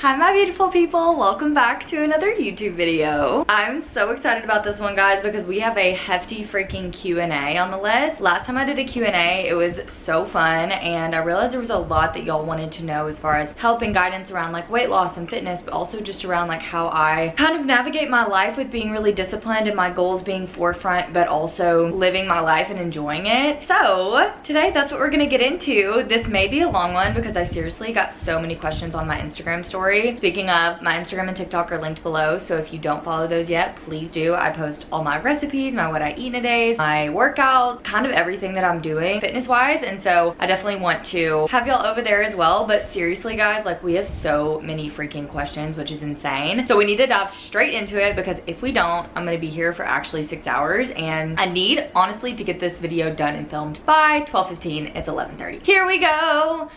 Hi my beautiful people, welcome back to another YouTube video. I'm so excited about this one, guys, because we have a hefty freaking Q&A on the list. Last time I did a Q&A, it was so fun, and I realized there was a lot that y'all wanted to know as far as help and guidance around like weight loss and fitness, but also just around like how I kind of navigate my life with being really disciplined and my goals being forefront, but also living my life and enjoying it. So today, that's what we're gonna get into. This may be a long one because I seriously got so many questions on my Instagram story. Speaking of, my Instagram and TikTok are linked below, so if you don't follow those yet, please do. I post all my recipes, my what I eat in a day, my workout, kind of everything that I'm doing fitness wise, and so I definitely want to have y'all over there as well. But seriously guys, like we have so many freaking questions, which is insane, so we need to dive straight into it, because if we don't, I'm gonna be here for actually 6 hours, and I need honestly to get this video done and filmed by 12:15. It's 11:30. Here we go.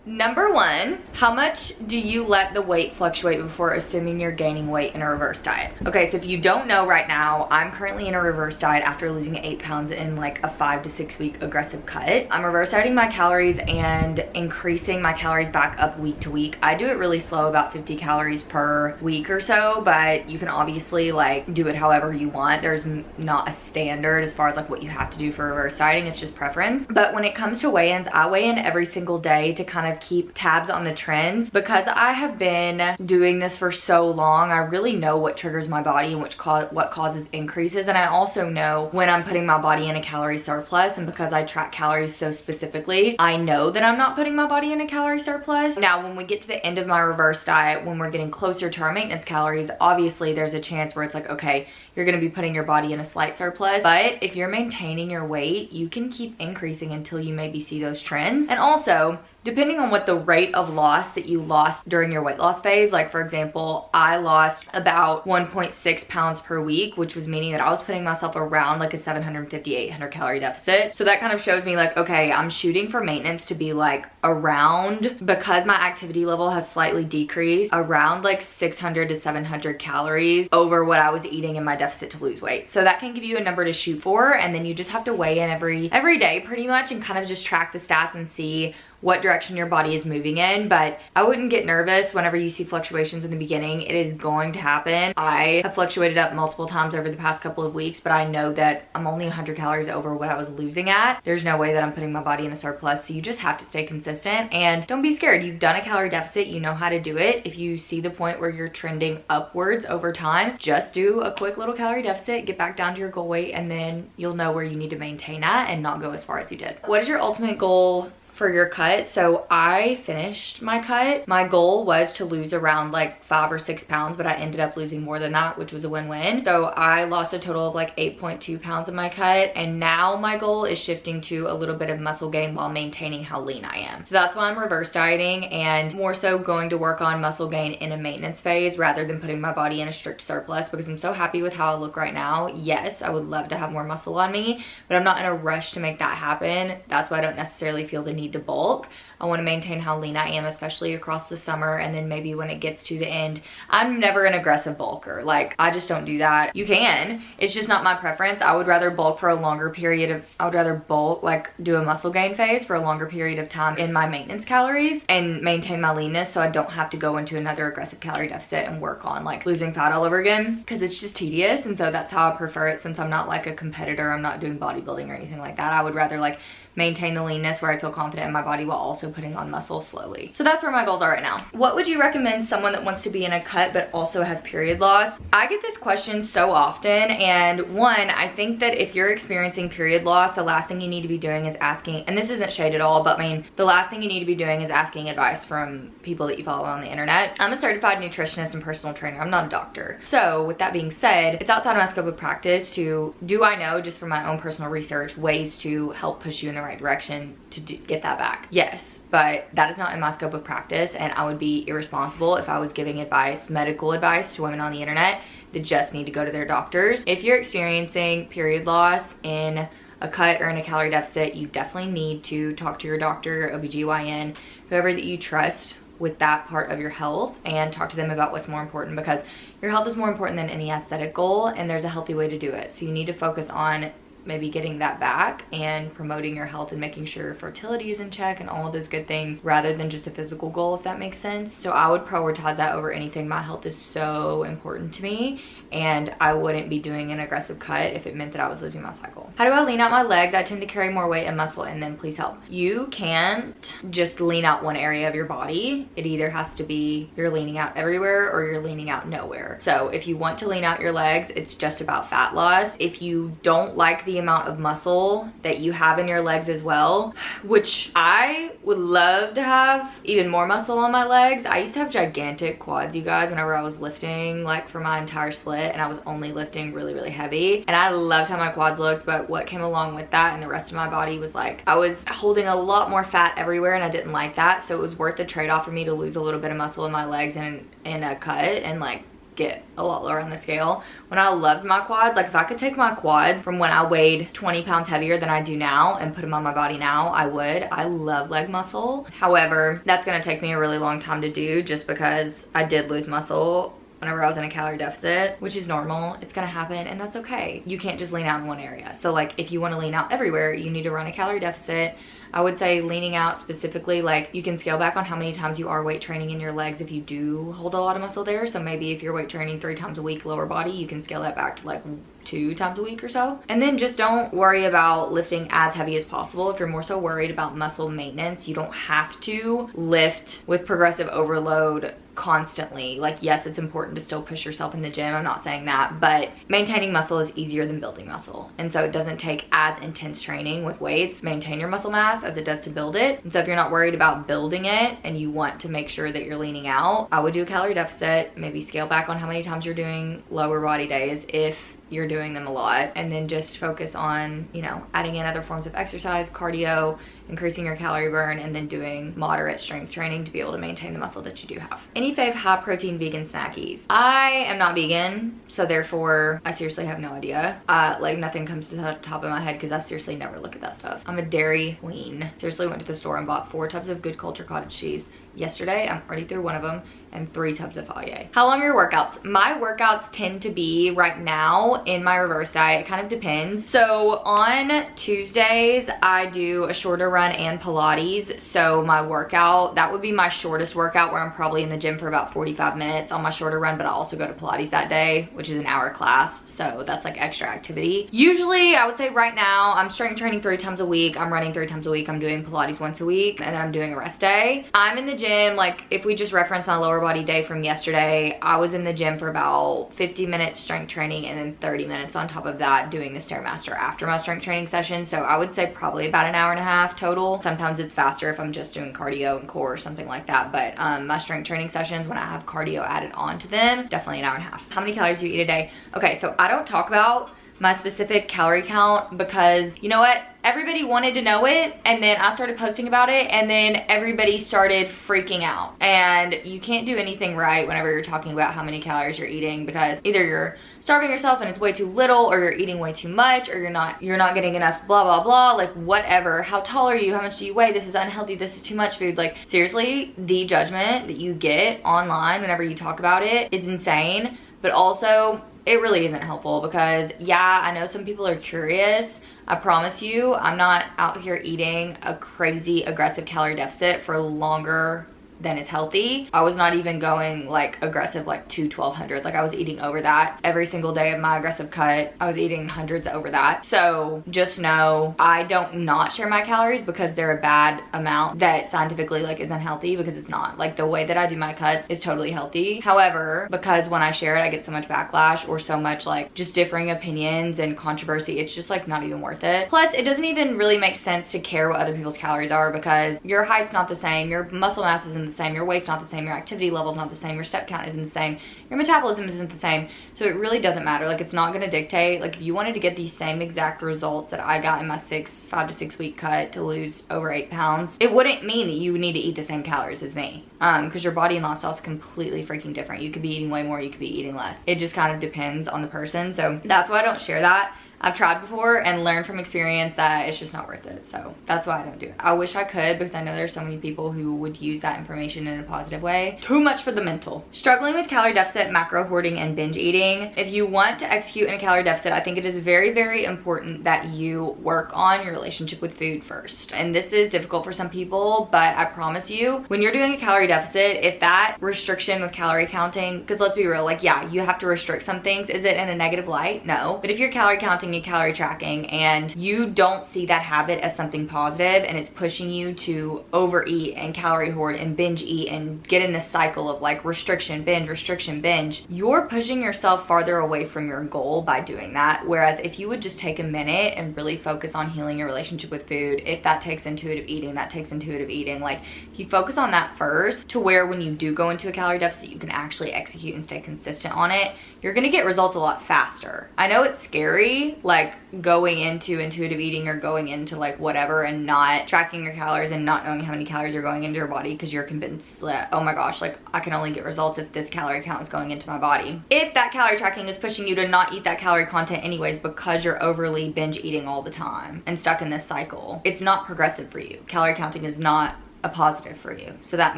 Number one, how much do you let the weight fluctuate before assuming you're gaining weight in a reverse diet? Okay, so if you don't know right now, I'm currently in a reverse diet after losing 8 pounds in like a 5 to 6 week aggressive cut. I'm reverse dieting my calories and increasing my calories back up week to week. I do it really slow, about 50 calories per week or so, but you can obviously like do it however you want. There's not a standard as far as like what you have to do for reverse dieting, it's just preference. But when it comes to weigh-ins, I weigh in every single day to kind of keep tabs on the trends. Because I have been doing this for so long, I really know what triggers my body and what causes increases, and I also know when I'm putting my body in a calorie surplus. And because I track calories so specifically, I know that I'm not putting my body in a calorie surplus. Now when we get to the end of my reverse diet, when we're getting closer to our maintenance calories, obviously there's a chance where it's like, okay, you're gonna be putting your body in a slight surplus, but if you're maintaining your weight, you can keep increasing until you maybe see those trends. And also, depending on what the rate of loss that you lost during your weight loss phase, like for example, I lost about 1.6 pounds per week, which was meaning that I was putting myself around like a 750, 800 calorie deficit. So that kind of shows me like, okay, I'm shooting for maintenance to be like around, because my activity level has slightly decreased, around like 600 to 700 calories over what I was eating in my deficit to lose weight. So that can give you a number to shoot for, and then you just have to weigh in every day pretty much and kind of just track the stats and see what direction your body is moving in. But I wouldn't get nervous whenever you see fluctuations in the beginning. It is going to happen. I have fluctuated up multiple times over the past couple of weeks, but I know that I'm only 100 calories over what I was losing at. There's no way that I'm putting my body in a surplus, so you just have to stay consistent and don't be scared. You've done a calorie deficit, you know how to do it. If you see the point where you're trending upwards over time, just do a quick little calorie deficit, get back down to your goal weight, and then you'll know where you need to maintain at and not go as far as you did. What is your ultimate goal for your cut? So I finished my cut. My goal was to lose around like 5 or 6 pounds, but I ended up losing more than that, which was a win-win. So I lost a total of like 8.2 pounds in my cut, and now my goal is shifting to a little bit of muscle gain while maintaining how lean I am. So that's why I'm reverse dieting, and more so going to work on muscle gain in a maintenance phase rather than putting my body in a strict surplus, because I'm so happy with how I look right now. Yes, I would love to have more muscle on me, but I'm not in a rush to make that happen. That's why I don't necessarily feel the need to bulk. I want to maintain how lean I am, especially across the summer, and then maybe when it gets to the end, I'm never an aggressive bulker. Like, I just don't do that. You can, it's just not my preference. I would rather bulk for a longer period of, I would rather bulk, like do a muscle gain phase for a longer period of time in my maintenance calories and maintain my leanness, so I don't have to go into another aggressive calorie deficit and work on like losing fat all over again, because it's just tedious. And so that's how I prefer it, since I'm not like a competitor, I'm not doing bodybuilding or anything like that. I would rather like maintain the leanness where I feel confident in my body while also putting on muscle slowly. So that's where my goals are right now. What would you recommend someone that wants to be in a cut but also has period loss? I get this question so often, and one, I think that if you're experiencing period loss, the last thing you need to be doing is asking, and this isn't shade at all, but I mean, the last thing you need to be doing is asking advice from people that you follow on the internet. I'm a certified nutritionist and personal trainer. I'm not a doctor. So with that being said, it's outside of my scope of practice to, do I know just from my own personal research, ways to help push you in the right direction to get that back? Yes, but that is not in my scope of practice, and I would be irresponsible if I was giving advice, medical advice, to women on the internet that just need to go to their doctors. If you're experiencing period loss in a cut or in a calorie deficit, you definitely need to talk to your doctor, OBGYN, whoever that you trust with that part of your health and talk to them about what's more important, because your health is more important than any aesthetic goal, and there's a healthy way to do it. So you need to focus on maybe getting that back and promoting your health and making sure your fertility is in check and all of those good things, rather than just a physical goal, if that makes sense. So I would prioritize that over anything. My health is so important to me, and I wouldn't be doing an aggressive cut if it meant that I was losing my cycle. How do I lean out my legs? I tend to carry more weight and muscle in them. Please help. You can't just lean out one area of your body. It either has to be you're leaning out everywhere or you're leaning out nowhere. So if you want to lean out your legs, it's just about fat loss. If you don't like the amount of muscle that you have in your legs as well, which I would love to have even more muscle on my legs. I used to have gigantic quads, you guys, whenever I was lifting, like for my entire split, and I was only lifting really, really heavy, and I loved how my quads looked. But what came along with that and the rest of my body was like I was holding a lot more fat everywhere, and I didn't like that. So it was worth the trade-off for me to lose a little bit of muscle in my legs and in a cut and like get a lot lower on the scale. When I loved my quads, like if I could take my quads from when I weighed 20 pounds heavier than I do now and put them on my body now, I would. I love leg muscle. However, that's gonna take me a really long time to do, just because I did lose muscle whenever I was in a calorie deficit, which is normal. It's gonna happen, and that's okay. You can't just lean out in one area. So like if you want to lean out everywhere, you need to run a calorie deficit. I would say leaning out specifically, like you can scale back on how many times you are weight training in your legs if you do hold a lot of muscle there. So maybe if you're weight training 3 times a week lower body, you can scale that back to like 2 times a week or so. And then just don't worry about lifting as heavy as possible. If you're more so worried about muscle maintenance, you don't have to lift with progressive overload constantly. Like yes, it's important to still push yourself in the gym, I'm not saying that, but maintaining muscle is easier than building muscle, and so it doesn't take as intense training with weights maintain your muscle mass as it does to build it. And so if you're not worried about building it and you want to make sure that you're leaning out, I would do a calorie deficit, maybe scale back on how many times you're doing lower body days if you're doing them a lot, and then just focus on, you know, adding in other forms of exercise, cardio, increasing your calorie burn, and then doing moderate strength training to be able to maintain the muscle that you do have. Any fave high protein vegan snackies? I am not vegan, so therefore I seriously have no idea. Like nothing comes to the top of my head because I seriously never look at that stuff. I'm a dairy queen. Seriously went to the store and bought 4 tubs of Good Culture cottage cheese yesterday. I'm already through one of them, and 3 tubs of Faulier. How long are your workouts? My workouts tend to be, right now in my reverse diet, it kind of depends. So on Tuesdays, I do a shorter run and Pilates. So my workout, that would be my shortest workout, where I'm probably in the gym for about 45 minutes on my shorter run, but I also go to Pilates that day, which is an hour class. So that's like extra activity. Usually I would say right now I'm strength training 3 times a week. I'm running 3 times a week. I'm doing Pilates once a week, and then I'm doing a rest day. I'm in the gym, like if we just reference my lower body day from yesterday, I was in the gym for about 50 minutes strength training, and then 30 minutes on top of that doing the Stairmaster after my strength training session. So I would say probably about an hour and a half total. Sometimes it's faster if I'm just doing cardio and core or something like that, but my strength training sessions, when I have cardio added on to them, definitely an hour and a half. How many calories do you eat a day? Okay, so I don't talk about my specific calorie count because, you know what, everybody wanted to know it, and then I started posting about it, and then everybody started freaking out. And you can't do anything right whenever you're talking about how many calories you're eating, because either you're starving yourself and it's way too little, or you're eating way too much, or you're not getting enough blah blah blah, like whatever. How tall are you? How much do you weigh? This is unhealthy. This is too much food. Like seriously, the judgment that you get online whenever you talk about it is insane, but also it really isn't helpful, because yeah, I know some people are curious. I promise you, I'm not out here eating a crazy aggressive calorie deficit for longer than is healthy. I was not even going like aggressive like to 1200. Like I was eating over that every single day of my aggressive cut. I was eating hundreds over that. So just know I don't not share my calories because they're a bad amount that scientifically like is unhealthy, because it's not. Like the way that I do my cuts is totally healthy. However, because when I share it I get so much backlash or so much like just differing opinions and controversy, it's just like not even worth it. Plus it doesn't even really make sense to care what other people's calories are, because your height's not the same, your muscle mass isn't the same, your weight's not the same, your activity level's not the same, your step count isn't the same, your metabolism isn't the same. So it really doesn't matter. Like it's not going to dictate. Like if you wanted to get the same exact results that I got in my 5 to 6 week cut to lose over 8 pounds, it wouldn't mean that you would need to eat the same calories as me, because your body and lifestyle is completely freaking different. You could be eating way more, you could be eating less. It just kind of depends on the person. So that's why I don't share that. I've tried before and learned from experience that it's just not worth it. So that's why I don't do it. I wish I could, because I know there's so many people who would use that information in a positive way. Too much for the mental. Struggling with calorie deficit, macro hoarding, and binge eating. If you want to execute in a calorie deficit, I think it is very, very important that you work on your relationship with food first. And this is difficult for some people, but I promise you, when you're doing a calorie deficit, if that restriction with calorie counting, because let's be real, like, yeah, you have to restrict some things. Is it in a negative light? No. But if you're calorie counting and calorie tracking and you don't see that habit as something positive and it's pushing you to overeat and calorie hoard and binge eat and get in this cycle of like restriction, binge, you're pushing yourself farther away from your goal by doing that. Whereas if you would just take a minute and really focus on healing your relationship with food, if that takes intuitive eating, that takes intuitive eating. Like, if you focus on that first, to where when you do go into a calorie deficit, you can actually execute and stay consistent on it, you're gonna get results a lot faster. I know it's scary, like going into intuitive eating or going into like whatever and not tracking your calories and not knowing how many calories are going into your body because you're convinced that, oh my gosh, like I can only get results if this calorie count is going into my body. If that calorie tracking is pushing you to not eat that calorie content anyways because you're overly binge eating all the time and stuck in this cycle, it's not progressive for you. Calorie counting is not a positive for you. So that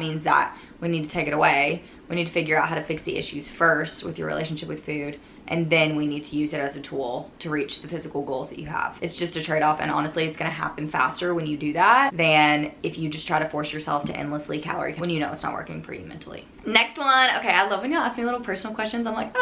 means that we need to take it away. We need to figure out how to fix the issues first with your relationship with food, and then we need to use it as a tool to reach the physical goals that you have. It's just a trade-off, and honestly, it's gonna happen faster when you do that than if you just try to force yourself to endlessly calorie when you know it's not working for you mentally. Next one, okay, I love when y'all ask me little personal questions. I'm like,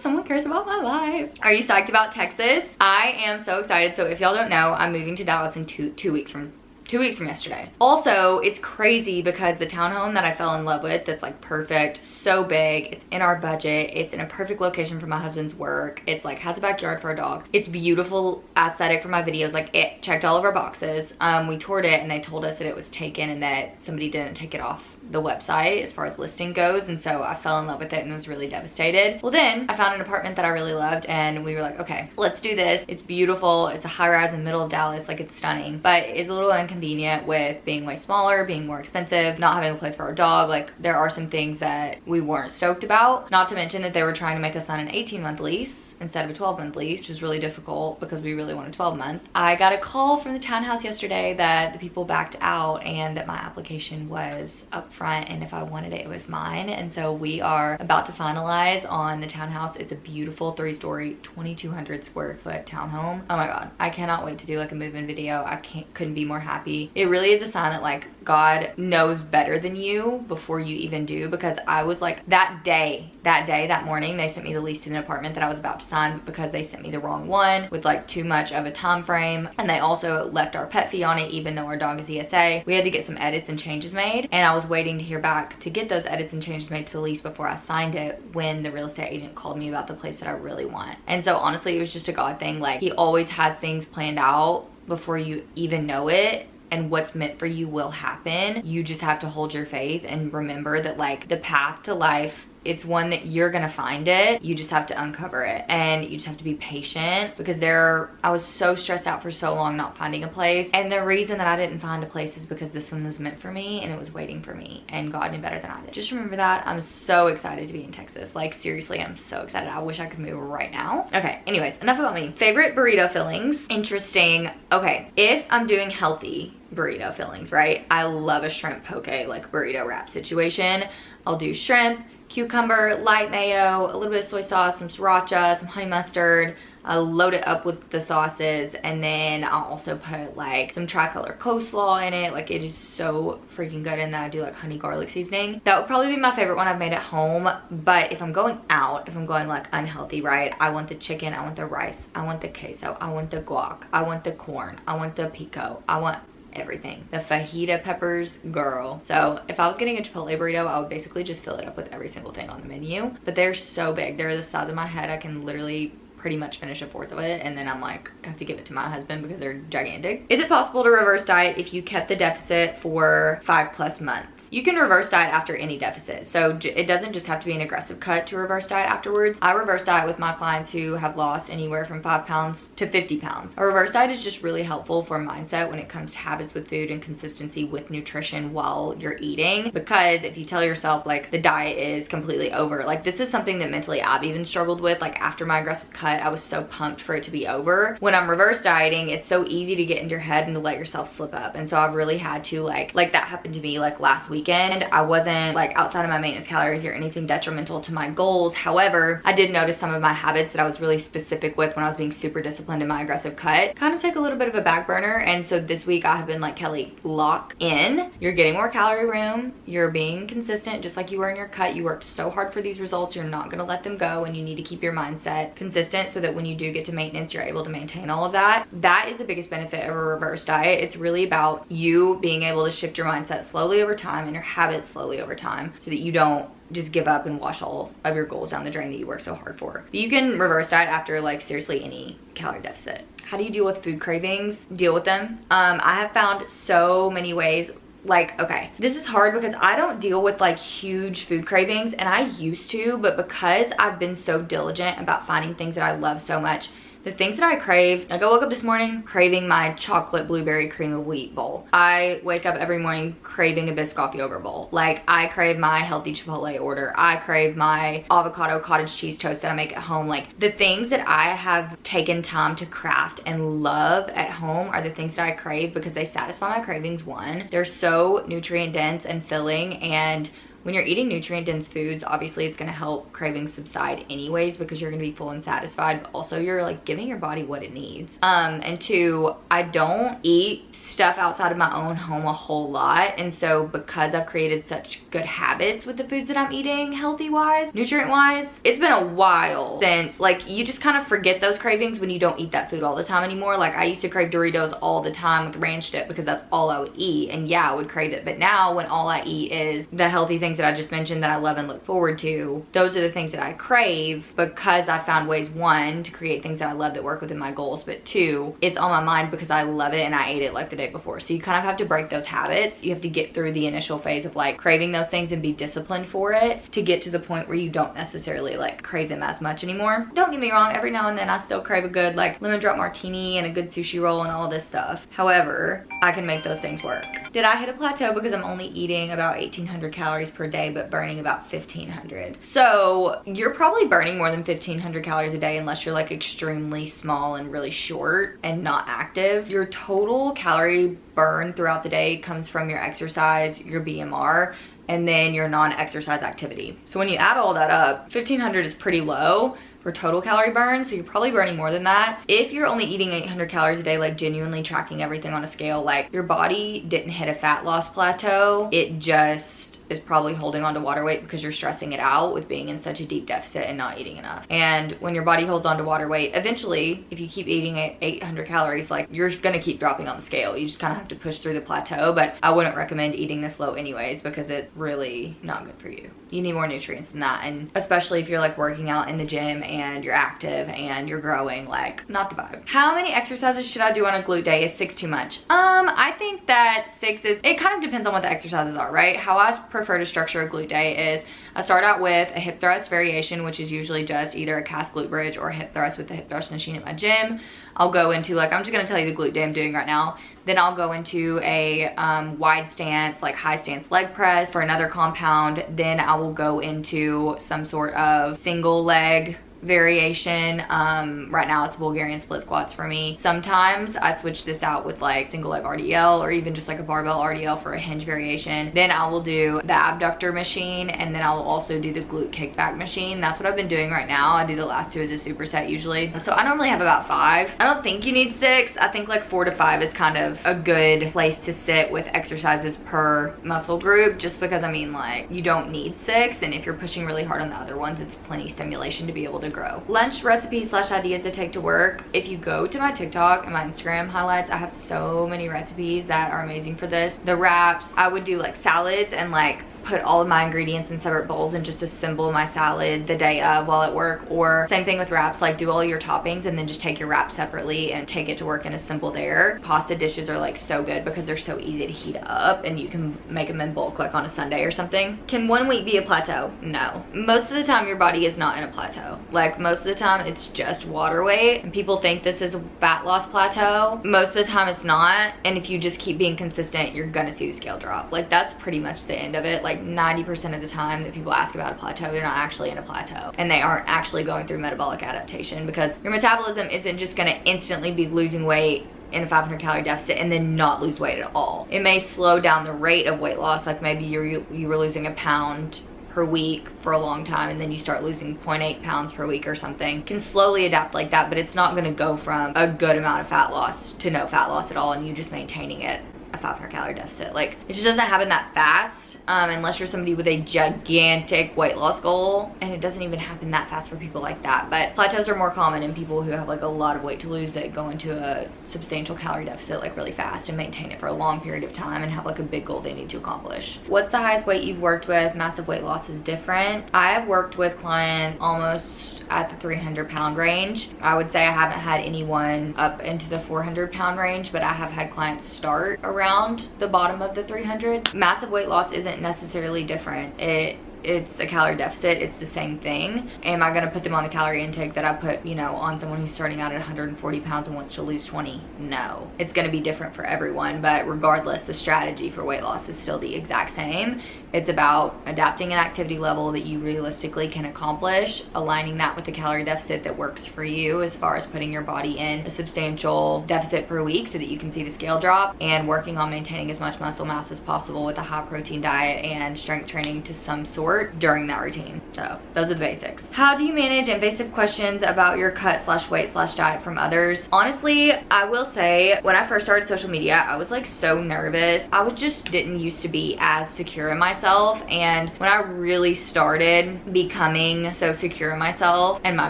someone cares about my life. Are you psyched about Texas? I am so excited. So if y'all don't know, I'm moving to Dallas in two weeks from yesterday. Also, it's crazy because the townhome that I fell in love with, that's like perfect, so big, it's in our budget, it's in a perfect location for my husband's work, it's like has a backyard for a dog, it's beautiful aesthetic for my videos, like it checked all of our boxes. We toured it and they told us that it was taken and that somebody didn't take it off the website as far as listing goes, and so I fell in love with it and was really devastated. Well, then I found an apartment that I really loved and we were like, okay, let's do this. It's beautiful, it's a high-rise in the middle of Dallas, like it's stunning, but it's a little inconvenient with being way smaller, being more expensive, not having a place for our dog. Like, there are some things that we weren't stoked about, not to mention that they were trying to make us sign an 18-month lease instead of a 12-month lease, which was really difficult because we really wanted 12-month. I got a call from the townhouse yesterday that the people backed out and that my application was up front, and if I wanted it, it was mine. And so we are about to finalize on the townhouse. It's a beautiful 3-story, 2,200 square foot townhome. Oh my God, I cannot wait to do like a move-in video. I couldn't be more happy. It really is a sign that like God knows better than you before you even do, because I was like, that morning, they sent me the lease to an apartment that I was about to sign because they sent me the wrong one with like too much of a time frame, and they also left our pet fee on it even though our dog is ESA. We had to get some edits and changes made, and I was waiting to hear back to get those edits and changes made to the lease before I signed it when the real estate agent called me about the place that I really want. And so honestly, it was just a God thing. Like, he always has things planned out before you even know it, and what's meant for you will happen. You just have to hold your faith and remember that like the path to life, it's one that you're gonna find it. You just have to uncover it, and you just have to be patient, because I was so stressed out for so long not finding a place, and the reason that I didn't find a place is because this one was meant for me and it was waiting for me, and God knew better than I did. Just remember that. I'm so excited to be in Texas. Like, seriously, I'm so excited. I wish I could move right now. Okay, anyways, enough about me. Favorite burrito fillings. Interesting. Okay, if I'm doing healthy burrito fillings, right, I love a shrimp poke like burrito wrap situation. I'll do shrimp, cucumber, light mayo, a little bit of soy sauce, some sriracha, some honey mustard. I'll load it up with the sauces, and then I'll also put like some tricolor coleslaw in it. Like, it is so freaking good. And then I do like honey garlic seasoning. That would probably be my favorite one I've made at home. But if I'm going out, if I'm going like unhealthy, right, I want the chicken, I want the rice, I want the queso, I want the guac, I want the corn, I want the pico, I want everything. The fajita peppers, girl. So if I was getting a Chipotle burrito, I would basically just fill it up with every single thing on the menu. But they're so big. They're the size of my head. I can literally pretty much finish a fourth of it, and then I'm like, I have to give it to my husband because they're gigantic. Is it possible to reverse diet if you kept the deficit for 5+ months? You can reverse diet after any deficit. So it doesn't just have to be an aggressive cut to reverse diet afterwards. I reverse diet with my clients who have lost anywhere from 5 pounds to 50 pounds. A reverse diet is just really helpful for mindset when it comes to habits with food and consistency with nutrition while you're eating. Because if you tell yourself like the diet is completely over, like this is something that mentally I've even struggled with. Like after my aggressive cut, I was so pumped for it to be over. When I'm reverse dieting, it's so easy to get into your head and to let yourself slip up. And so I've really had to like that happened to me like last weekend. I wasn't like outside of my maintenance calories or anything detrimental to my goals. However, I did notice some of my habits that I was really specific with when I was being super disciplined in my aggressive cut kind of take a little bit of a back burner. And so this week I have been like, Kelly, lock in. You're getting more calorie room. You're being consistent just like you were in your cut. You worked so hard for these results. You're not gonna let them go, and you need to keep your mindset consistent so that when you do get to maintenance, you're able to maintain all of that. That is the biggest benefit of a reverse diet. It's really about you being able to shift your mindset slowly over time and your habits slowly over time so that you don't just give up and wash all of your goals down the drain that you work so hard for. But you can reverse diet after like seriously any calorie deficit. How do you deal with food cravings? Deal with them. I have found so many ways. Like, okay, this is hard because I don't deal with like huge food cravings, and I used to, but because I've been so diligent about finding things that I love so much, the things that I crave, like I woke up this morning craving my chocolate blueberry cream of wheat bowl. I wake up every morning craving a Biscoff yogurt bowl. Like I crave my healthy Chipotle order. I crave my avocado cottage cheese toast that I make at home. Like the things that I have taken time to craft and love at home are the things that I crave because they satisfy my cravings. One, they're so nutrient dense and filling, and when you're eating nutrient dense foods, obviously it's gonna help cravings subside anyways because you're gonna be full and satisfied, but also you're like giving your body what it needs. And two, I don't eat stuff outside of my own home a whole lot. And so because I've created such good habits with the foods that I'm eating healthy wise, nutrient wise, it's been a while since like you just kind of forget those cravings when you don't eat that food all the time anymore. Like I used to crave Doritos all the time with ranch dip because that's all I would eat. And yeah, I would crave it. But now when all I eat is the healthy things that I just mentioned that I love and look forward to, those are the things that I crave because I found ways, one, to create things that I love that work within my goals, but two, it's on my mind because I love it and I ate it like the day before. So you kind of have to break those habits. You have to get through the initial phase of like craving those things and be disciplined for it to get to the point where you don't necessarily like crave them as much anymore. Don't get me wrong, every now and then I still crave a good like lemon drop martini and a good sushi roll and all this stuff. However, I can make those things work. Did I hit a plateau because I'm only eating about 1,800 calories per day but burning about 1,500? So you're probably burning more than 1,500 calories a day unless you're like extremely small and really short and not active. Your total calorie burn throughout the day comes from your exercise, your BMR, and then your non-exercise activity. So when you add all that up, 1,500 is pretty low for total calorie burn, so you're probably burning more than that. If you're only eating 800 calories a day, like genuinely tracking everything on a scale, like your body didn't hit a fat loss plateau, it just is probably holding on to water weight because you're stressing it out with being in such a deep deficit and not eating enough. And when your body holds on to water weight, eventually, if you keep eating at 800 calories, like you're gonna keep dropping on the scale. You just kind of have to push through the plateau, but I wouldn't recommend eating this low anyways because it's really not good for you. You need more nutrients than that, and especially if you're like working out in the gym and you're active and you're growing, like not the vibe. How many exercises should I do on a glute day? Is 6 too much? I think that 6 is, it kind of depends on what the exercises are, right? How I prefer to structure a glute day is I start out with a hip thrust variation, which is usually just either a cast glute bridge or a hip thrust with the hip thrust machine at my gym. I'll go into like, I'm just gonna tell you the glute day I'm doing right now. Then I'll go into a wide stance, like high stance leg press for another compound. Then I will go into some sort of single leg variation. Right now it's Bulgarian split squats for me. Sometimes I switch this out with like single leg RDL or even just like a barbell RDL for a hinge variation. Then I will do the abductor machine, and then I will also do the glute kickback machine. That's what I've been doing right now. I do the last 2 as a superset usually. So I normally have about 5. I don't think you need 6. I think like 4 to 5 is kind of a good place to sit with exercises per muscle group, just because I mean like you don't need 6, and if you're pushing really hard on the other ones, it's plenty stimulation to be able to grow. Lunch recipes / ideas to take to work. If you go to my TikTok and my Instagram highlights, I have so many recipes that are amazing for this. The wraps, I would do like salads and like put all of my ingredients in separate bowls and just assemble my salad the day of while at work. Or same thing with wraps, like do all your toppings and then just take your wrap separately and take it to work and assemble there. Pasta dishes are like so good because they're so easy to heat up and you can make them in bulk like on a Sunday or something. Can 1 week be a plateau? No. Most of the time your body is not in a plateau. Like most of the time it's just water weight, and people think this is a fat loss plateau. Most of the time it's not, and if you just keep being consistent, you're gonna see the scale drop. Like that's pretty much the end of it. Like 90% of the time that people ask about a plateau, they're not actually in a plateau, and they aren't actually going through metabolic adaptation, because your metabolism isn't just gonna instantly be losing weight in a 500 calorie deficit and then not lose weight at all. It may slow down the rate of weight loss, like maybe you were losing a pound per week for a long time and then you start losing 0.8 pounds per week or something. Can slowly adapt like that, but it's not gonna go from a good amount of fat loss to no fat loss at all and you just maintaining it a 500 calorie deficit. Like it just doesn't happen that fast. Unless you're somebody with a gigantic weight loss goal, and it doesn't even happen that fast for people like that. But plateaus are more common in people who have like a lot of weight to lose that go into a substantial calorie deficit like really fast and maintain it for a long period of time and have like a big goal they need to accomplish. What's the highest weight you've worked with? Massive weight loss is different. I have worked with clients almost at the 300 pound range. I would say I haven't had anyone up into the 400 pound range, but I have had clients start around the bottom of the 300s. Massive weight loss isn't necessarily different. It's a calorie deficit. It's the same thing. Am I going to put them on the calorie intake that I put, you know, on someone who's starting out at 140 pounds and wants to lose 20? No. It's going to be different for everyone, but regardless, the strategy for weight loss is still the exact same. It's about adapting an activity level that you realistically can accomplish, aligning that with the calorie deficit that works for you as far as putting your body in a substantial deficit per week so that you can see the scale drop, and working on maintaining as much muscle mass as possible with a high protein diet and strength training to some sort during that routine. So those are the basics. How do you manage invasive questions about your cut/weight/diet from others? Honestly, I will say when I first started social media, I was like so nervous. I just didn't used to be as secure in myself, and when I really started becoming so secure in myself and my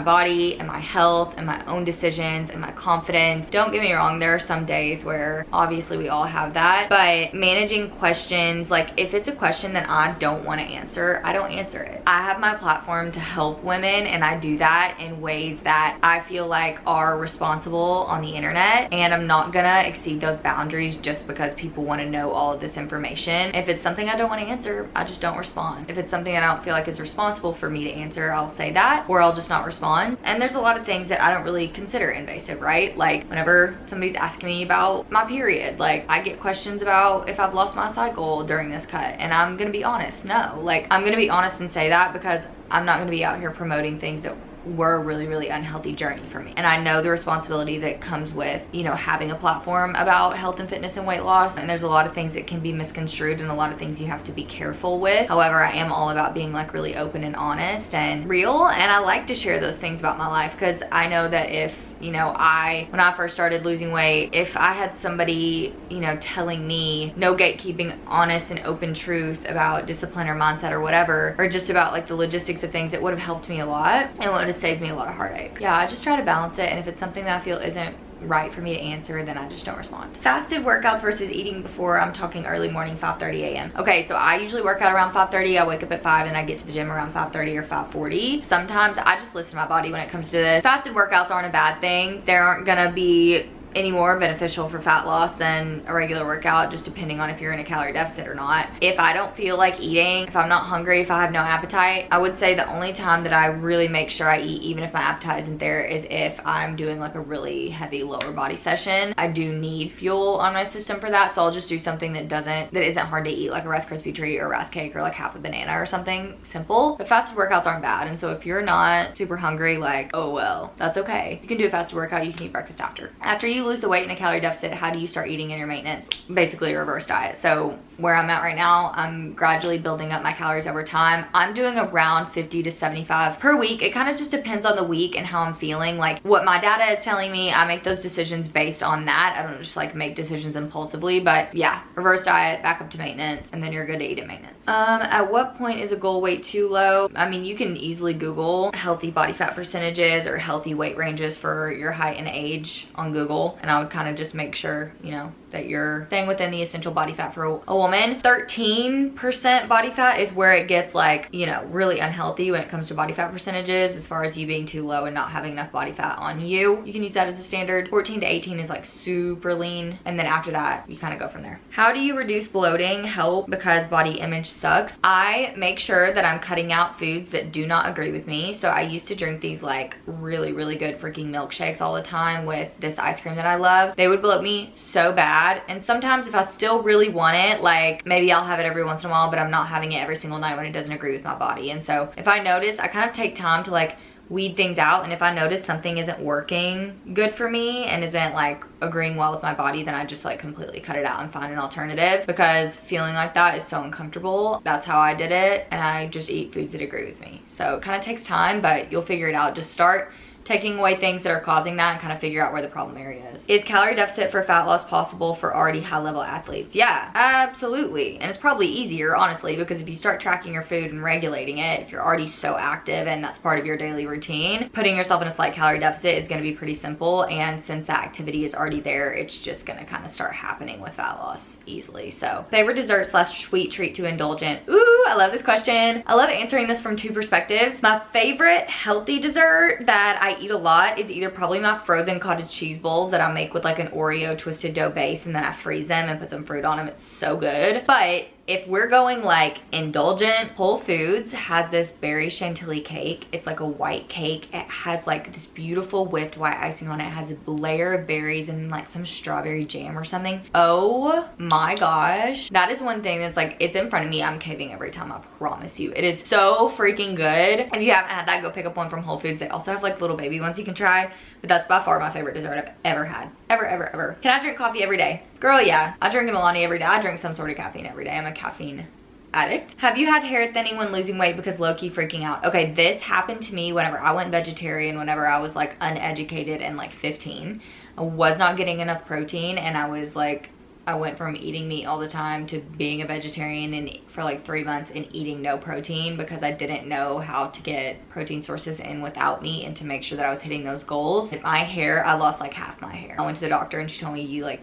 body and my health and my own decisions and my confidence, don't get me wrong, there are some days where obviously we all have that, but managing questions, like if it's a question that I don't want to answer, I don't answer it. I have my platform to help women, and I do that in ways that I feel like are responsible on the internet, and I'm not gonna exceed those boundaries just because people want to know all of this information. If it's something I don't want to answer, I just don't respond. If it's something I don't feel like is responsible for me to answer, I'll say that, or I'll just not respond. And there's a lot of things that I don't really consider invasive, right? Like whenever somebody's asking me about my period, like I get questions about if I've lost my cycle during this cut, and I'm gonna be honest, no. Like I'm gonna be honest and say that because I'm not gonna be out here promoting things that were a really, really unhealthy journey for me. And I know the responsibility that comes with, you know, having a platform about health and fitness and weight loss. And there's a lot of things that can be misconstrued and a lot of things you have to be careful with. However, I am all about being like really open and honest and real. And I like to share those things about my life because I know that if, you know, when I first started losing weight, if I had somebody, you know, telling me no gatekeeping, honest and open truth about discipline or mindset or whatever, or just about like the logistics of things, it would have helped me a lot and would have saved me a lot of heartache. Yeah, I just try to balance it, and if it's something that I feel isn't right for me to answer, then I just don't respond. Fasted workouts versus eating before. I'm talking early morning, 5:30 a.m. Okay, so I usually work out around 5:30. I wake up at 5 and I get to the gym around 5:30 or 5:40. Sometimes I just listen to my body when it comes to this. Fasted workouts aren't a bad thing. They aren't gonna be any more beneficial for fat loss than a regular workout, just depending on if you're in a calorie deficit or not. If I don't feel like eating, if I'm not hungry, if I have no appetite, I would say the only time that I really make sure I eat, even if my appetite isn't there, is if I'm doing like a really heavy lower body session. I do need fuel on my system for that, so I'll just do something that isn't hard to eat, like a Rice Krispie treat or a rice cake or like half a banana or something simple. But fasted workouts aren't bad, and so if you're not super hungry, like, oh well, that's okay. You can do a fasted workout, you can eat breakfast after. After you lose the weight in a calorie deficit, how do you start eating in your maintenance? Basically a reverse diet. So where I'm at right now, I'm gradually building up my calories over time. I'm doing around 50 to 75 per week. It kind of just depends on the week and how I'm feeling. Like what my data is telling me, I make those decisions based on that. I don't just like make decisions impulsively, but yeah, reverse diet, back up to maintenance, and then you're good to eat at maintenance. At what point is a goal weight too low? I mean, you can easily Google healthy body fat percentages or healthy weight ranges for your height and age on Google, and I would kind of just make sure, you know, that you're staying within the essential body fat for a woman. 13% body fat is where it gets like, you know, really unhealthy when it comes to body fat percentages, as far as you being too low and not having enough body fat on you. You can use that as a standard. 14 to 18 is like super lean, and then after that you kind of go from there. How do you reduce bloating? Help, because body image sucks. I make sure that I'm cutting out foods that do not agree with me. So I used to drink these like really good freaking milkshakes all the time with this ice cream that I love. They would bloat me so bad, and sometimes if I still really want it, like maybe I'll have it every once in a while, but I'm not having it every single night when it doesn't agree with my body. And so if I notice, I kind of take time to like weed things out, and if I notice something isn't working good for me and isn't like agreeing well with my body, then I just like completely cut it out and find an alternative, because feeling like that is so uncomfortable. That's how I did it, and I just eat foods that agree with me. So it kind of takes time, but you'll figure it out. Just start taking away things that are causing that and kind of figure out where the problem area is. Is calorie deficit for fat loss possible for already high level athletes? Yeah, absolutely. And it's probably easier, honestly, because if you start tracking your food and regulating it, if you're already so active and that's part of your daily routine, putting yourself in a slight calorie deficit is going to be pretty simple. And since that activity is already there, it's just going to kind of start happening with fat loss easily. So favorite dessert / sweet treat to indulgent? Ooh, I love this question. I love answering this from two perspectives. My favorite healthy dessert that I eat a lot is either probably my frozen cottage cheese bowls that I make with like an Oreo twisted dough base, and then I freeze them and put some fruit on them. It's so good. But if we're going like indulgent, Whole Foods has this berry chantilly cake. It's like a white cake. It has like this beautiful whipped white icing on it. It has a layer of berries and like some strawberry jam or something. Oh my gosh. That is one thing that's like, it's in front of me. I'm caving every time, I promise you. It is so freaking good. If you haven't had that, go pick up one from Whole Foods. They also have like little baby ones you can try, but that's by far my favorite dessert I've ever had. Ever. Can I drink coffee every day? Girl, yeah. I drink a Milani every day. I drink some sort of caffeine every day. I'm a caffeine addict. Have you had hair thinning when losing weight because low-key freaking out? Okay, this happened to me whenever I went vegetarian, whenever I was like uneducated and like 15. I was not getting enough protein, and I was like, I went from eating meat all the time to being a vegetarian and for like 3 months and eating no protein, because I didn't know how to get protein sources in without meat and to make sure that I was hitting those goals. And my hair, I lost like half my hair. I went to the doctor and she told me,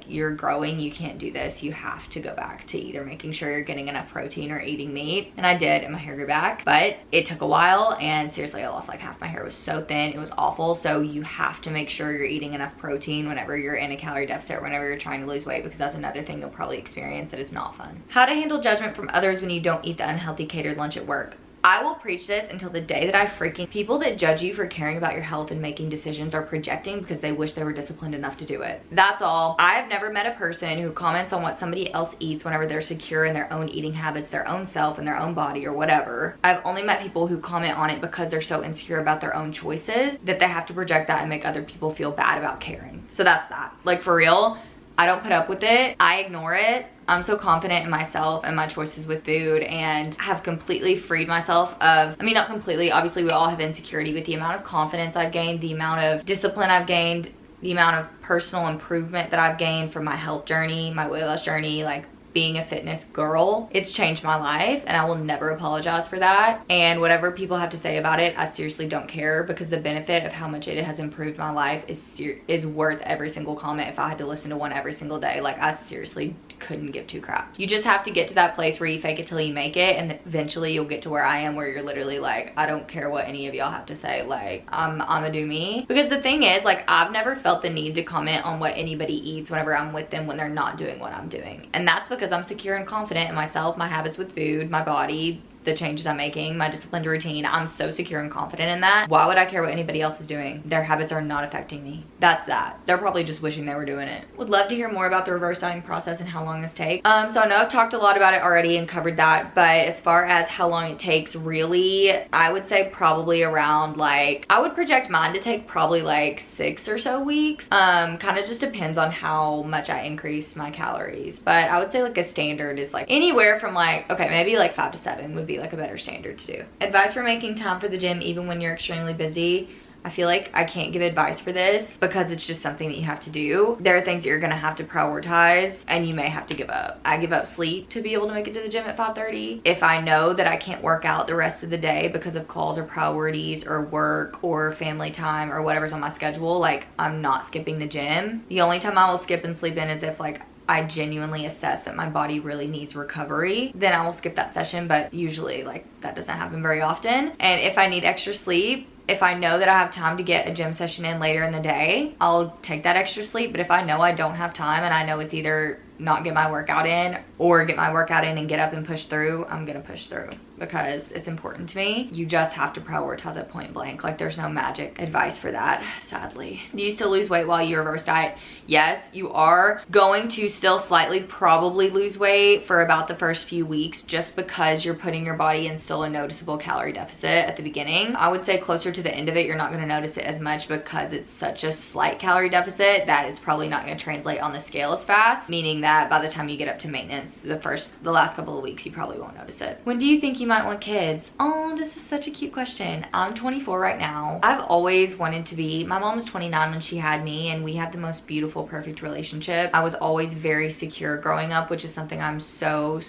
you're growing, you can't do this. You have to go back to either making sure you're getting enough protein or eating meat. And I did, and my hair grew back, but it took a while, and seriously, I lost like half my hair. It was so thin, it was awful. So you have to make sure you're eating enough protein whenever you're in a calorie deficit or whenever you're trying to lose weight, because that's another thing you'll probably experience that is not fun. How to handle judgment from others when you don't eat the unhealthy catered lunch at work? I will preach this until the day that I freaking... People that judge you for caring about your health and making decisions are projecting because they wish they were disciplined enough to do it. That's all. I've never met a person who comments on what somebody else eats whenever they're secure in their own eating habits, their own self, and their own body or whatever. I've only met people who comment on it because they're so insecure about their own choices that they have to project that and make other people feel bad about caring. So that's that. Like, for real, I don't put up with it. I ignore it. I'm so confident in myself and my choices with food, and have completely freed myself of, I mean, not completely, obviously we all have insecurity, with the amount of confidence I've gained, the amount of discipline I've gained, the amount of personal improvement that I've gained from my health journey, my weight loss journey, like being a fitness girl. It's changed my life, and I will never apologize for that. And whatever people have to say about it, I seriously don't care, because the benefit of how much it has improved my life is worth every single comment. If I had to listen to one every single day, like, I seriously couldn't give two craps. You just have to get to that place where you fake it till you make it, and eventually you'll get to where I am, where you're literally like, I don't care what any of y'all have to say, like, I'ma do me. Because the thing is, like, I've never felt the need to comment on what anybody eats whenever I'm with them when they're not doing what I'm doing. And that's because I'm secure and confident in myself, my habits with food, my body, the changes I'm making, my disciplined routine. I'm so secure and confident in that. Why would I care what anybody else is doing? Their habits are not affecting me. That's that. They're probably just wishing they were doing it. Would love to hear more about the reverse dieting process and how long this takes. So I know I've talked a lot about it already and covered that, but as far as how long it takes, really, I would say probably around, like, I would project mine to take probably like 6 or so weeks. Kind of just depends on how much I increase my calories, but I would say like a standard is like anywhere from like, okay, maybe like 5 to 7 would be like a better standard to do. Advice for making time for the gym even when you're extremely busy. I feel like I can't give advice for this because it's just something that you have to do. There are things that you're gonna have to prioritize, and you may have to give up. I give up sleep to be able to make it to the gym at 5:30. If I know that I can't work out the rest of the day because of calls or priorities or work or family time or whatever's on my schedule, like, I'm not skipping the gym. The only time I will skip and sleep in is if, like, I genuinely assess that my body really needs recovery, then I will skip that session. But usually like that doesn't happen very often. And if I need extra sleep, if I know that I have time to get a gym session in later in the day, I'll take that extra sleep. But if I know I don't have time and I know it's either not get my workout in or get my workout in and get up and push through, I'm gonna push through because it's important to me. You just have to prioritize it point blank. Like there's no magic advice for that, sadly. Do you still lose weight while you reverse diet? Yes, you are going to still slightly probably lose weight for about the first few weeks, just because you're putting your body in still a noticeable calorie deficit at the beginning. I would say closer to the end of it, you're not gonna notice it as much because it's such a slight calorie deficit that it's probably not gonna translate on the scale as fast, meaning that by the time you get up to maintenance, the last couple of weeks, you probably won't notice it. When do you think you might want kids? Oh, this is such a cute question. I'm 24 right now. I've always wanted to be, my mom was 29 when she had me, and we had the most beautiful, perfect relationship. I was always very secure growing up, which is something I'm so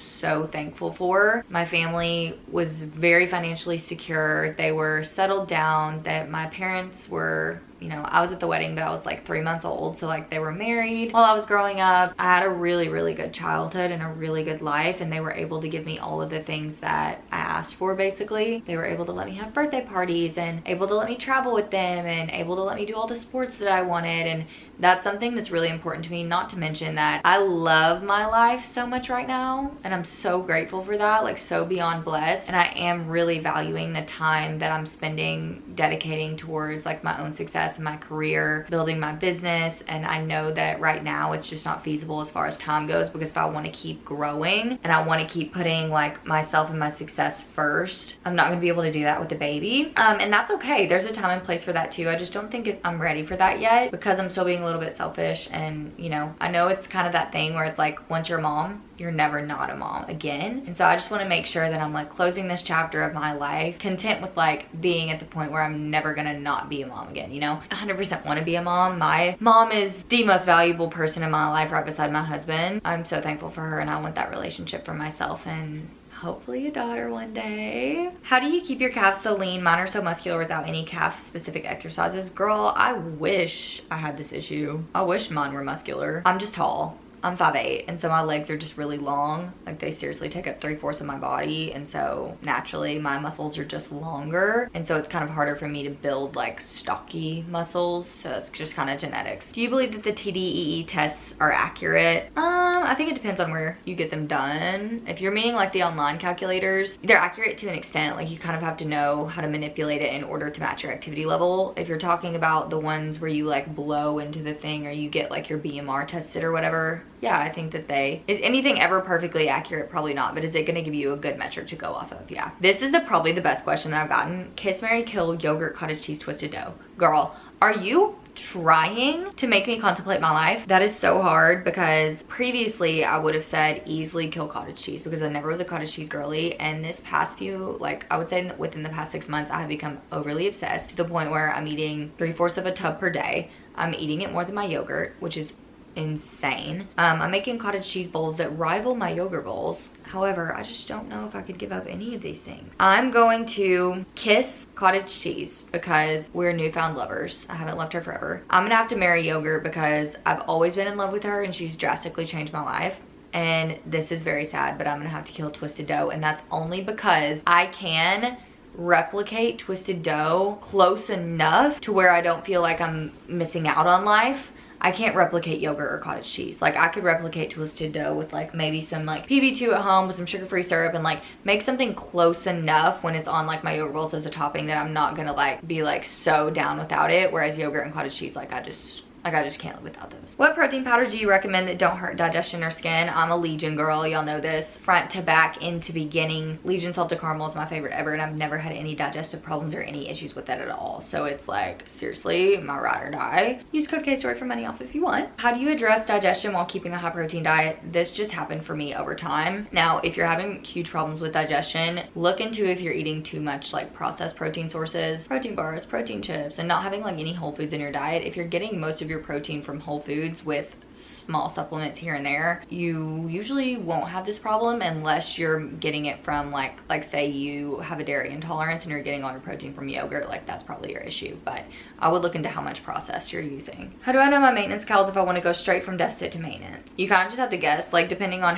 thankful for. My family was very financially secure. They were settled down, that my parents were, you know, I was at the wedding, but I was like 3 months old. So like they were married while I was growing up. I had a really good childhood and a really good life, and they were able to give me all of the things that I asked for, basically. They were able to let me have birthday parties and able to let me travel with them and able to let me do all the sports that I wanted. And that's something that's really important to me, not to mention that I love my life so much right now, and I'm so grateful for that, like so beyond blessed. And I am really valuing the time that I'm spending dedicating towards like my own success in my career, building my business. And I know that right now it's just not feasible as far as time goes, because if I want to keep growing and I want to keep putting like myself and my success first, I'm not going to be able to do that with the baby. And that's okay. There's a time and place for that too. I just don't think I'm ready for that yet, because I'm still being a little bit selfish. And you know, I know it's kind of that thing where it's like once you're a mom, you're never not a mom again. And so I just want to make sure that I'm like closing this chapter of my life content with like being at the point where I'm never gonna not be a mom again, you know. 100% want to be a mom. My mom is the most valuable person in my life right beside my husband. I'm so thankful for her, and I want that relationship for myself and hopefully a daughter one day. How do you keep your calves so lean? Mine are so muscular without any calf specific exercises. Girl, I wish I had this issue. I wish mine were muscular. I'm just tall. I'm 5'8", and so my legs are just really long. Like they seriously take up 3/4 of my body, and so naturally my muscles are just longer, and so it's kind of harder for me to build like stocky muscles. So it's just kind of genetics. Do you believe that the TDEE tests are accurate? I think it depends on where you get them done. If you're meaning like the online calculators, they're accurate to an extent. Like you kind of have to know how to manipulate it in order to match your activity level. If you're talking about the ones where you like blow into the thing, or you get like your BMR tested or whatever, yeah, I think that is anything ever perfectly accurate? Probably not, but is it gonna give you a good metric to go off of? Yeah. This is probably the best question that I've gotten. Kiss, marry, kill, yogurt, cottage cheese, twisted dough. Girl, are you trying to make me contemplate my life? That is so hard, because previously I would have said easily kill cottage cheese, because I never was a cottage cheese girly. And this past few, like I would say within the past 6 months, I have become overly obsessed to the point where I'm eating 3/4 of a tub per day. I'm eating it more than my yogurt, which is insane. I'm making cottage cheese bowls that rival my yogurt bowls. However, I just don't know if I could give up any of these things. I'm going to kiss cottage cheese because we're newfound lovers. I haven't loved her forever. I'm gonna have to marry yogurt because I've always been in love with her and she's drastically changed my life. And this is very sad, but I'm gonna have to kill twisted dough, and that's only because I can replicate twisted dough close enough to where I don't feel like I'm missing out on life. I can't replicate yogurt or cottage cheese. Like I could replicate twisted dough with like maybe some like PB2 at home with some sugar-free syrup, and like make something close enough when it's on like my yogurt rolls as a topping that I'm not gonna like be like so down without it. Whereas yogurt and cottage cheese, like I just can't live without those. What protein powder do you recommend that don't hurt digestion or skin? I'm a Legion girl, y'all know this. Front to back, into beginning. Legion salted caramel is my favorite ever, and I've never had any digestive problems or any issues with that at all. So it's like, seriously, my ride or die. Use code KSTORY for money off if you want. How do you address digestion while keeping a high protein diet? This just happened for me over time. Now, if you're having huge problems with digestion, look into if you're eating too much like processed protein sources, protein bars, protein chips, and not having like any whole foods in your diet. If you're getting most of your protein from whole foods with small supplements here and there, you usually won't have this problem unless you're getting it from like say you have a dairy intolerance and you're getting all your protein from yogurt. Like that's probably your issue, but I would look into how much processed you're using. How do I know my maintenance calories if I want to go straight from deficit to maintenance? You kind of just have to guess, like depending on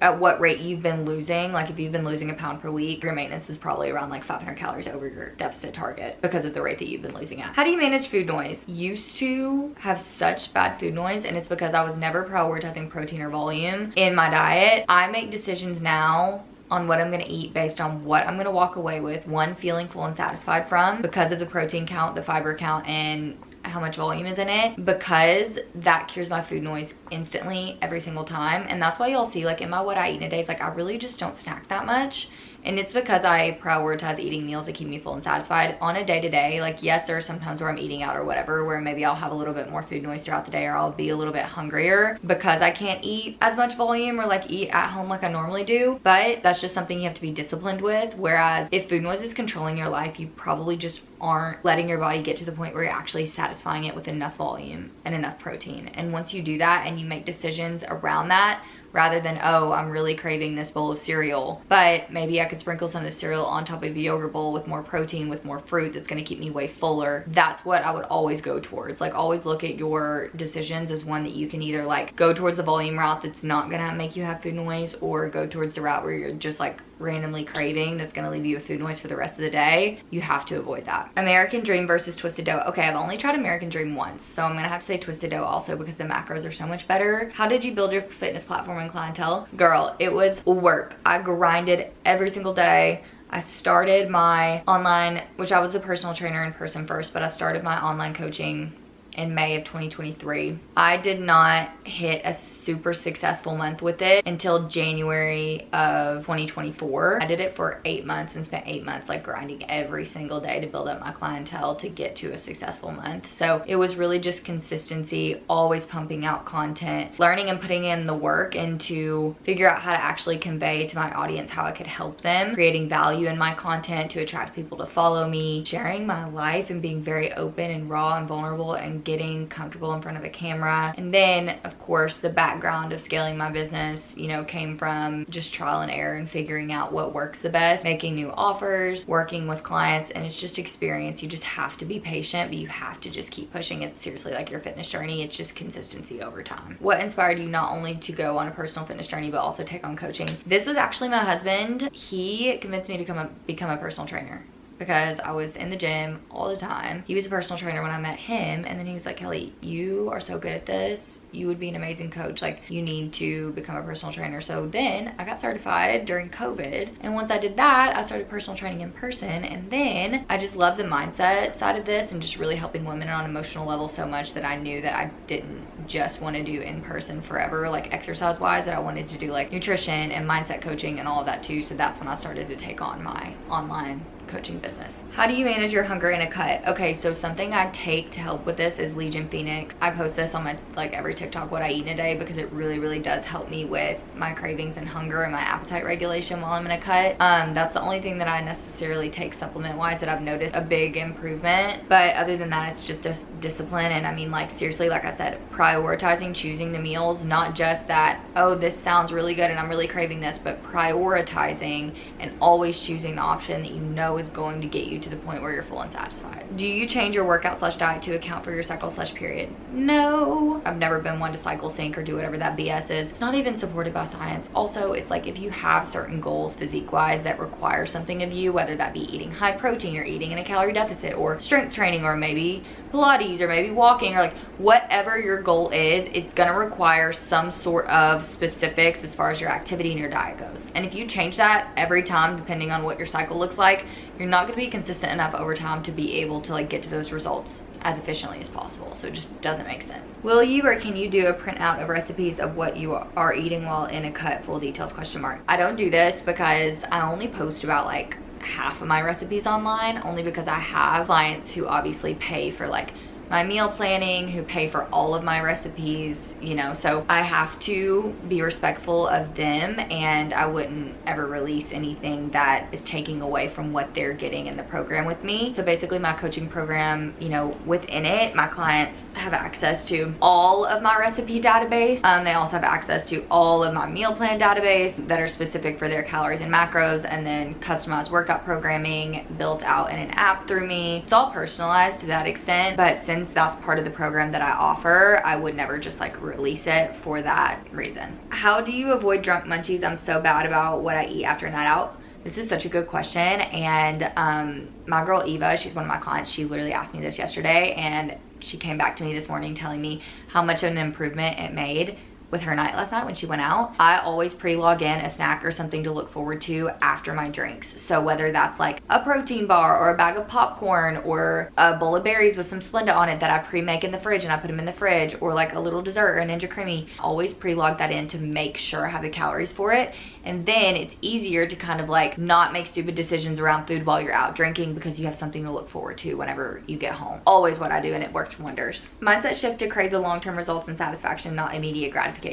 at what rate you've been losing. Like if you've been losing a pound per week, your maintenance is probably around like 500 calories over your deficit target because of the rate that you've been losing at. How do you manage food noise? Used to have such bad food noise, and it's because I was never prioritizing protein or volume in my diet. I make decisions now on what I'm gonna eat based on what I'm gonna walk away with, one, feeling full and satisfied from because of the protein count, the fiber count, and how much volume is in it, because that cures my food noise instantly every single time. And that's why y'all see like in my what I eat in a day, it's like I really just don't snack that much. And it's because I prioritize eating meals that keep me full and satisfied on a day-to-day. Like, yes, there are some times where I'm eating out or whatever, where maybe I'll have a little bit more food noise throughout the day, or I'll be a little bit hungrier because I can't eat as much volume or like eat at home like I normally do. But that's just something you have to be disciplined with. Whereas if food noise is controlling your life, you probably just aren't letting your body get to the point where you're actually satisfying it with enough volume and enough protein. And once you do that and you make decisions around that, rather than, oh, I'm really craving this bowl of cereal, but maybe I could sprinkle some of the cereal on top of a yogurt bowl with more protein, with more fruit that's gonna keep me way fuller. That's what I would always go towards. Like, always look at your decisions as one that you can either like go towards the volume route that's not gonna make you have food noise, or go towards the route where you're just like randomly craving that's gonna leave you with food noise for the rest of the day. You have to avoid that. American Dream versus Twisted Dough. Okay, I've only tried American Dream once, so I'm gonna have to say Twisted Dough also because the macros are so much better. How did you build your fitness platform and clientele? Girl, it was work. I grinded every single day. I started my online, which I was a personal trainer in person first, but I started my online coaching in May of 2023. I did not hit a super successful month with it until January of 2024. I did it for 8 months and spent 8 months like grinding every single day to build up my clientele to get to a successful month. So it was really just consistency, always pumping out content, learning and putting in the work and to figure out how to actually convey to my audience how I could help them, creating value in my content to attract people to follow me, sharing my life and being very open and raw and vulnerable and getting comfortable in front of a camera. And then of course the background of scaling my business, you know, came from just trial and error and figuring out what works the best, making new offers, working with clients, and it's just experience. You just have to be patient, but you have to just keep pushing. It's seriously like your fitness journey. It's just consistency over time. What inspired you not only to go on a personal fitness journey but also take on coaching? This was actually my husband. He convinced me to become a personal trainer because I was in the gym all the time. He was a personal trainer when I met him, and then he was like, Kelly, you are so good at this. You would be an amazing coach. Like, you need to become a personal trainer. So then I got certified during COVID. And once I did that, I started personal training in person. And then I just love the mindset side of this and just really helping women on an emotional level so much that I knew that I didn't just want to do in person forever, like exercise wise, that I wanted to do like nutrition and mindset coaching and all of that too. So that's when I started to take on my online coaching business. How do you manage your hunger in a cut? Okay, so something I take to help with this is Legion Phoenix. I post this on my like every TikTok what I eat in a day because it really does help me with my cravings and hunger and my appetite regulation while I'm in a cut. That's the only thing that I necessarily take supplement wise that I've noticed a big improvement, but other than that it's just a discipline. And I mean, like, seriously, like I said, prioritizing, choosing the meals, not just that, oh, this sounds really good and I'm really craving this, but prioritizing and always choosing the option that you know is going to get you to the point where you're full and satisfied. Do you change your workout / diet to account for your cycle / period? No. I've never been one to cycle sync or do whatever that BS is. It's not even supported by science. Also, it's like if you have certain goals physique wise that require something of you, whether that be eating high protein or eating in a calorie deficit or strength training or maybe Pilates or maybe walking or like whatever your goal is, it's gonna require some sort of specifics as far as your activity and your diet goes. And if you change that every time depending on what your cycle looks like, you're not going to be consistent enough over time to be able to like get to those results as efficiently as possible. So it just doesn't make sense. Will you or can you do a printout of recipes of what you are eating while in a cut? Full details ? I don't do this because I only post about like half of my recipes online, only because I have clients who obviously pay for like my meal planning, who pay for all of my recipes, you know, so I have to be respectful of them, and I wouldn't ever release anything that is taking away from what they're getting in the program with me. So basically my coaching program, you know, within it, my clients have access to all of my recipe database. They also have access to all of my meal plan database that are specific for their calories and macros, and then customized workout programming built out in an app through me. It's all personalized to that extent, but since that's part of the program that I offer, I would never just like release it for that reason. How do you avoid drunk munchies? I'm so bad about what I eat after a night out. This is such a good question, and my girl Eva, she's one of my clients, she literally asked me this yesterday, and she came back to me this morning telling me how much of an improvement it made with her night last night when she went out. I always pre-log in a snack or something to look forward to after my drinks. So whether that's like a protein bar or a bag of popcorn or a bowl of berries with some Splenda on it that I pre-make in the fridge and I put them in the fridge, or like a little dessert or a Ninja Creamy, always pre-log that in to make sure I have the calories for it. And then it's easier to kind of like not make stupid decisions around food while you're out drinking, because you have something to look forward to whenever you get home. Always what I do, and it worked wonders. Mindset shift to crave the long-term results and satisfaction, not immediate gratification.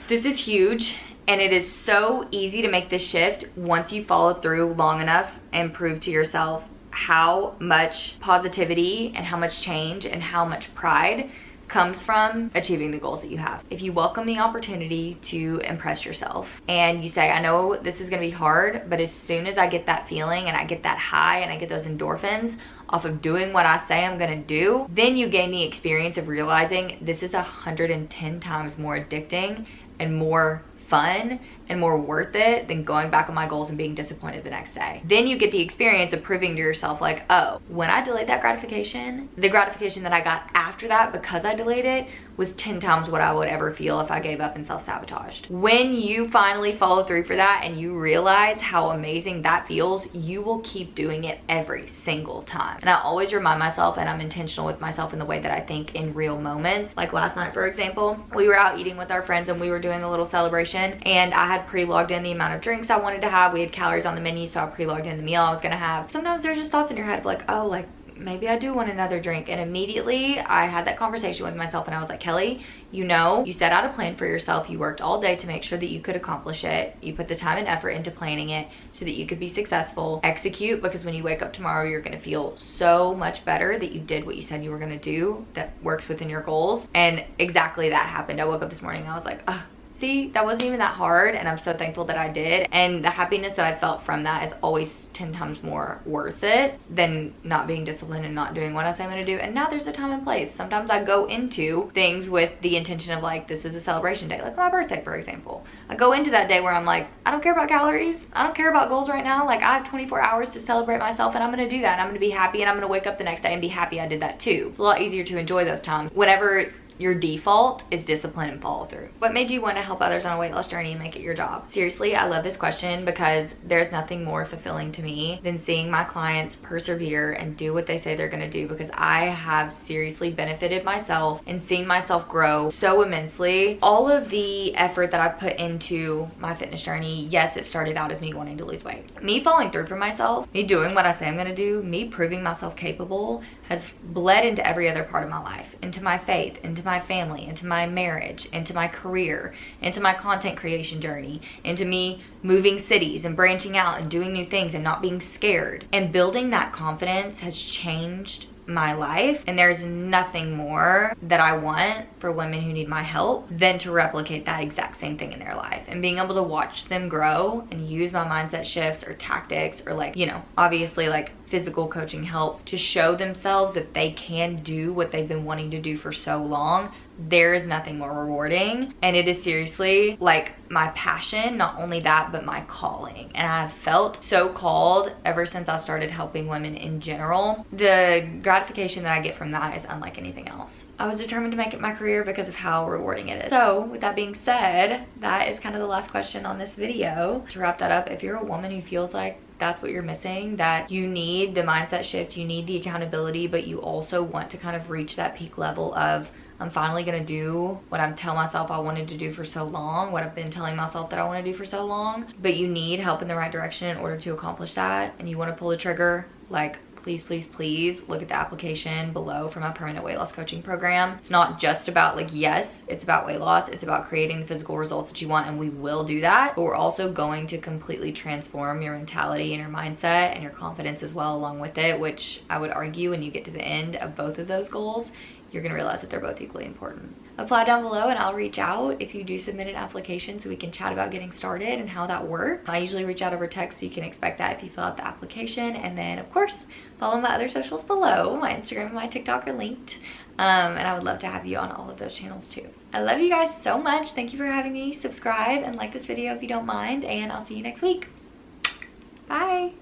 This is huge, and it is so easy to make this shift once you follow through long enough and prove to yourself how much positivity and how much change and how much pride comes from achieving the goals that you have. If you welcome the opportunity to impress yourself and you say, I know this is gonna be hard, but as soon as I get that feeling and I get that high and I get those endorphins off of doing what I say I'm gonna do, then you gain the experience of realizing this is 110 times more addicting and more fun and more worth it than going back on my goals and being disappointed the next day. Then you get the experience of proving to yourself like, oh, when I delayed that gratification, the gratification that I got after that because I delayed it was 10 times what I would ever feel if I gave up and self-sabotaged. When you finally follow through for that and you realize how amazing that feels, you will keep doing it every single time. And I always remind myself, and I'm intentional with myself in the way that I think in real moments. Like last night, for example, we were out eating with our friends and we were doing a little celebration, and I had pre-logged in the amount of drinks I wanted to have. We had calories on the menu, so I pre-logged in the meal I was gonna have. Sometimes there's just thoughts in your head of like, oh, like maybe I do want another drink. And immediately I had that conversation with myself and I was like, Kelly, you know, you set out a plan for yourself. You worked all day to make sure that you could accomplish it. You put the time and effort into planning it so that you could be successful. Execute, because when you wake up tomorrow, you're gonna feel so much better that you did what you said you were gonna do that works within your goals. And exactly that happened. I woke up this morning and I was like, ugh. See, that wasn't even that hard, and I'm so thankful that I did. And the happiness that I felt from that is always 10 times more worth it than not being disciplined and not doing what I say I'm gonna do. And now there's a time and place. Sometimes I go into things with the intention of like, this is a celebration day, like my birthday, for example. I go into that day where I'm like, I don't care about calories. I don't care about goals right now. Like, I have 24 hours to celebrate myself, and I'm gonna do that. And I'm gonna be happy, and I'm gonna wake up the next day and be happy I did that too. It's a lot easier to enjoy those times whenever your default is discipline and follow through. What made you want to help others on a weight loss journey and make it your job? Seriously, I love this question because there's nothing more fulfilling to me than seeing my clients persevere and do what they say they're going to do, because I have seriously benefited myself and seen myself grow so immensely. All of the effort that I've put into my fitness journey, yes, it started out as me wanting to lose weight. Me following through for myself, me doing what I say I'm going to do, me proving myself capable has bled into every other part of my life, into my faith, into my family, into my marriage, into my career, into my content creation journey, into me moving cities and branching out and doing new things and not being scared. And building that confidence has changed my life, and there's nothing more that I want for women who need my help than to replicate that exact same thing in their life. And being able to watch them grow and use my mindset shifts or tactics or like, you know, obviously like physical coaching help to show themselves that they can do what they've been wanting to do for so long, there is nothing more rewarding. And it is seriously like my passion, not only that, but my calling. And I've felt so called ever since I started helping women in general. The gratification that I get from that is unlike anything else. I was determined to make it my career because of how rewarding it is. So with that being said, that is kind of the last question on this video. To wrap that up, if you're a woman who feels like that's what you're missing, that you need the mindset shift, you need the accountability, but you also want to kind of reach that peak level of, I'm finally gonna do what I'm telling myself I wanted to do for so long, what I've been telling myself that I want to do for so long, but you need help in the right direction in order to accomplish that, and you want to pull the trigger, like, please, please, please look at the application below for my permanent weight loss coaching program. It's not just about like, yes, it's about weight loss. It's about creating the physical results that you want, and we will do that. But we're also going to completely transform your mentality and your mindset and your confidence as well along with it, which I would argue when you get to the end of both of those goals, you're gonna realize that they're both equally important. Apply down below and I'll reach out if you do submit an application so we can chat about getting started and how that works. I usually reach out over text, so you can expect that if you fill out the application. And then of course, follow my other socials below. My Instagram and my TikTok are linked. And I would love to have you on all of those channels too. I love you guys so much. Thank you for having me. Subscribe and like this video if you don't mind, and I'll see you next week. Bye.